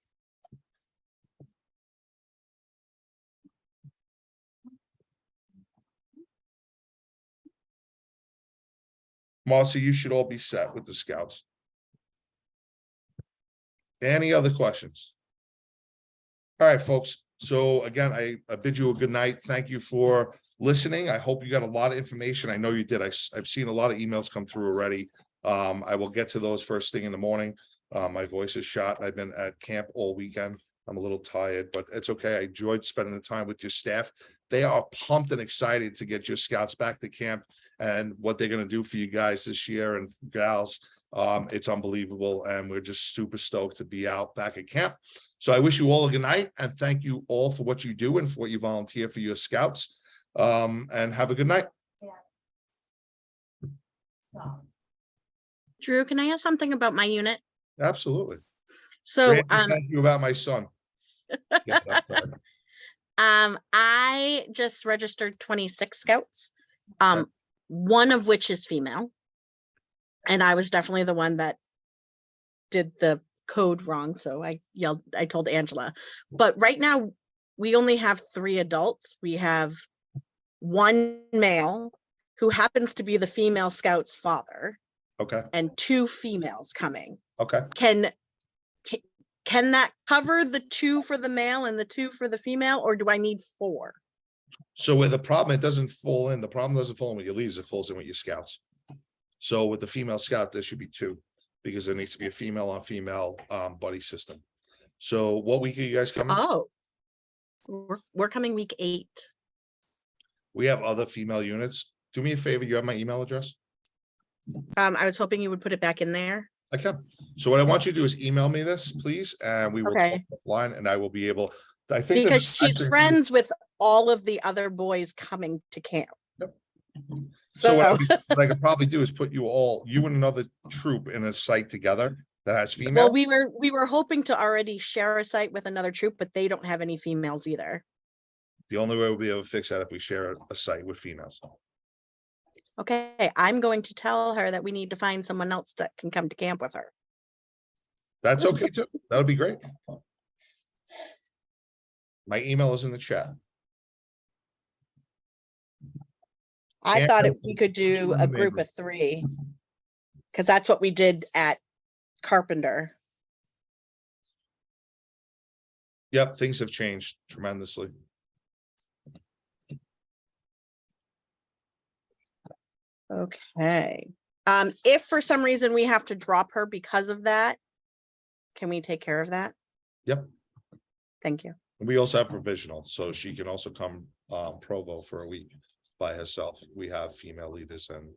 Marcy, you should all be set with the scouts. Any other questions? All right, folks. So again, I bid you a good night. Thank you for listening. I hope you got a lot of information. I know you did. I've seen a lot of emails come through already. I will get to those first thing in the morning. My voice is shot. I've been at camp all weekend. I'm a little tired, but it's okay. I enjoyed spending the time with your staff. They are pumped and excited to get your scouts back to camp and what they're going to do for you guys this year and gals. It's unbelievable. And we're just super stoked to be out back at camp. So I wish you all a good night and thank you all for what you do and for what you volunteer for your scouts. And have a good night. Drew, can I ask something about my unit? Absolutely. So, Randy, thank you about my son. Yeah, that's fine. I just registered 26 scouts, Okay. one of which is female. And I was definitely the one that did the code wrong. So I told Angela, but right now we only have 3 adults. We have 1 male who happens to be the female scout's father. Okay. And 2 females coming. Okay. Can that cover the 2 for the male and the 2 for the female, or do I need 4? So with the problem, it doesn't fall in. The problem doesn't fall in with your leads. It falls in with your scouts. So with the female scout, there should be 2 because there needs to be a female on female buddy system. So what week are you guys coming? Oh, we're coming week 8. We have other female units. Do me a favor. You have my email address? I was hoping you would put it back in there. I can. So what I want you to do is email me this, please, and we will talk Okay. offline and I will be able, I think. Because she's friends with all of the other boys coming to camp. Yep. So So what I could probably do is put you and another troop in a site together that has female. well, we were hoping to already share a site with another troop, but they don't have any females either. The only way we'll be able to fix that if we share a site with females. Okay, I'm going to tell her that we need to find someone else that can come to camp with her. That's okay too. That would be great. My email is in the chat. I Yeah, thought that's we could do a amazing. group of 3. Because that's what we did at Carpenter. Yep, things have changed tremendously. Okay. If for some reason we have to drop her because of that, can we take care of that? Yep. Thank you. We also have provisional, so she can also come Provo for a week by herself. We have female leaders and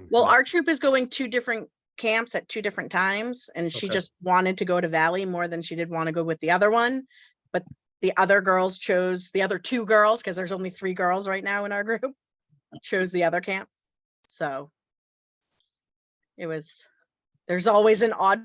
Well, our troop is going 2 different camps at 2 different times, and she Okay. just wanted to go to Valley more than she did want to go with the other one. But the other girls chose the other 2 girls, because there's only 3 girls right now in our group, chose the other camp. So there's always an odd